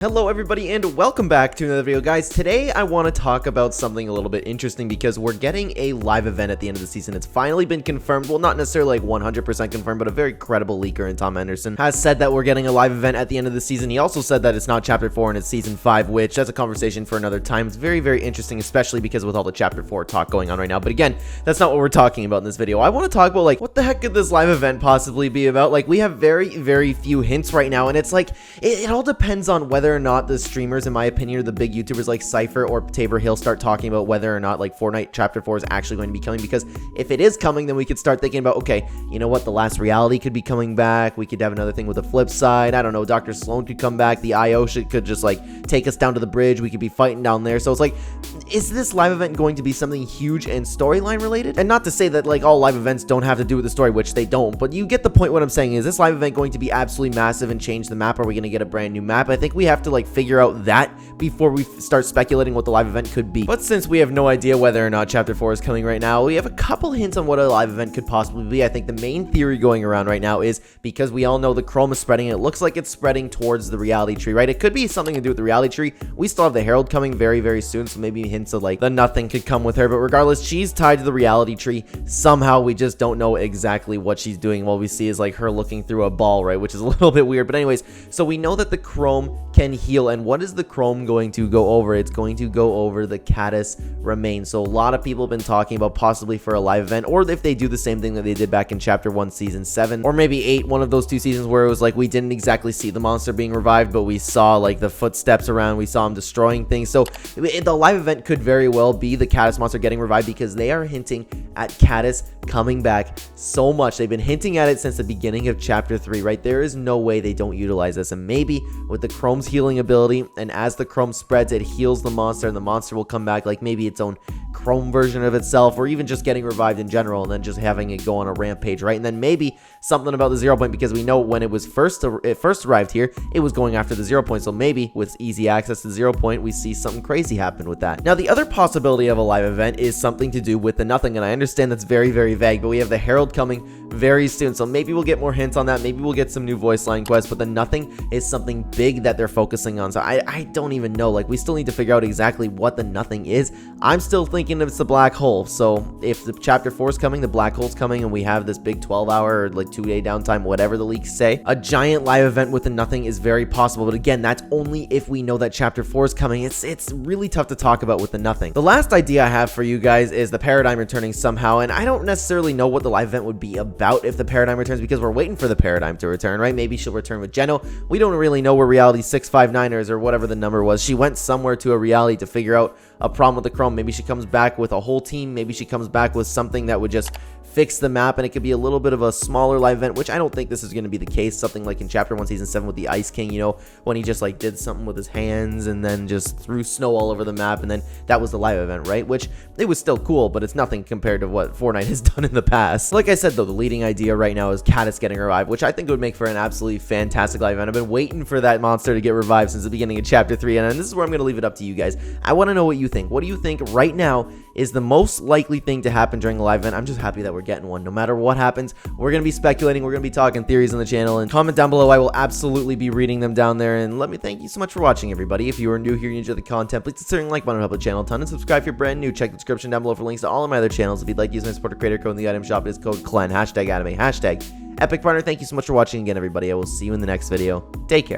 Hello everybody and welcome back to another video, guys. Today I want to talk about something a little bit interesting because we're getting a live event at the end of the season. It's finally been confirmed. Well, not necessarily like 100% confirmed, but a very credible leaker in Tom Anderson has said that we're getting a live event at the end of the season. He also said that it's not Chapter 4 and it's Season 5, which that's a conversation for another time. It's very, very interesting, especially because with all the Chapter 4 talk going on right now. But again, that's not what we're talking about in this video. I want to talk about like what the heck could this live event possibly be about? Like we have very, very few hints right now, and it's like it all depends on whether or not the streamers, in my opinion, or the big YouTubers like Cypher or Tabor Hill start talking about whether or not like Fortnite Chapter 4 is actually going to be coming. Because if it is coming, then we could start thinking about, okay, you know what, the last reality could be coming back. We could have another thing with the flip side. I don't know, Dr. Sloan could come back. The IO could just like take us down to the bridge. We could be fighting down there. So it's like, is this live event going to be something huge and storyline related? And not to say that like all live events don't have to do with the story, which they don't, but you get the point. What I'm saying is, this live event going to be absolutely massive and change the map? Are we going to get a brand new map? I think we have to like figure out that before we start speculating what the live event could be. But since we have no idea whether or not Chapter 4 is coming right now, we have a couple hints on what a live event could possibly be. I think the main theory going around right now is, because we all know the Chrome is spreading, it looks like it's spreading towards the reality tree, right? It could be something to do with the reality tree. We still have the Herald coming very, very soon, so maybe hints of like the Nothing could come with her. But regardless, she's tied to the reality tree somehow. We just don't know exactly what she's doing. What we see is like her looking through a ball, right? Which is a little bit weird. But anyways, so we know that the Chrome can heal, and what is the Chrome going to go over? It's going to go over the Caddis remains. So a lot of people have been talking about possibly for a live event, or if they do the same thing that they did back in Chapter 1 Season 7, or maybe 8, one of those two seasons where it was like we didn't exactly see the monster being revived, but we saw like the footsteps around, we saw him destroying things. So the live event could very well be the Caddis monster getting revived, because they are hinting at Caddis coming back so much. They've been hinting at it since the beginning of Chapter 3, right? There is no way they don't utilize this. And maybe with the Chrome's healing ability, and as the Chrome spreads, it heals the monster, and the monster will come back like maybe its own Chrome version of itself, or even just getting revived in general and then just having it go on a rampage, right? And then maybe something about the 0 point, because we know when it first arrived here, it was going after the 0 point. So maybe with easy access to 0 point, we see something crazy happen with that. Now, the other possibility of a live event is something to do with the Nothing, and I understand that's very, very vague, but we have the Herald coming very soon, so maybe we'll get more hints on that. Maybe we'll get some new voice line quests, but the Nothing is something big that they're focusing on. So I don't even know. Like, we still need to figure out exactly what the Nothing is. I'm still thinking it's the black hole. So if the Chapter 4 is coming, the black hole's coming, and we have this big 12-hour or like 2-day downtime, whatever the leaks say, a giant live event with the Nothing is very possible. But again, that's only if we know that Chapter 4 is coming. It's really tough to talk about with the Nothing. The last idea I have for you guys is the Paradigm returning somehow, and I don't necessarily know what the live event would be about if the Paradigm returns, because we're waiting for the Paradigm to return, right? Maybe she'll return with Geno. We don't really know where Reality 659ers or whatever the number was. She went somewhere to a reality to figure out a problem with the Chrome. Maybe she comes back with a whole team. Maybe she comes back with something that would just fix the map, and it could be a little bit of a smaller live event, which I don't think this is going to be the case. Something like in Chapter 1 Season 7 with the Ice King, you know, when he just like did something with his hands and then just threw snow all over the map, and then that was the live event, right? Which it was still cool, but it's nothing compared to what Fortnite has done in the past. Like I said though, the leading idea right now is Caddis getting revived, which I think would make for an absolutely fantastic live event. I've been waiting for that monster to get revived since the beginning of Chapter 3, and this is where I'm going to leave it up to you guys. I want to know what you think. What do you think right now is the most likely thing to happen during a live event? I'm just happy that we're getting one. No matter what happens, we're going to be speculating, we're going to be talking theories on the channel, and comment down below. I will absolutely be reading them down there. And let me thank you so much for watching, everybody. If you are new here and you enjoy the content, please consider like button, help the channel a ton, and subscribe if you're brand new. Check the description down below for links to all of my other channels. If you'd like to use my supporter creator code in the item shop, it is code Clen, #anime, #epic partner. Thank you so much for watching again, everybody. I will see you in the next video. Take care.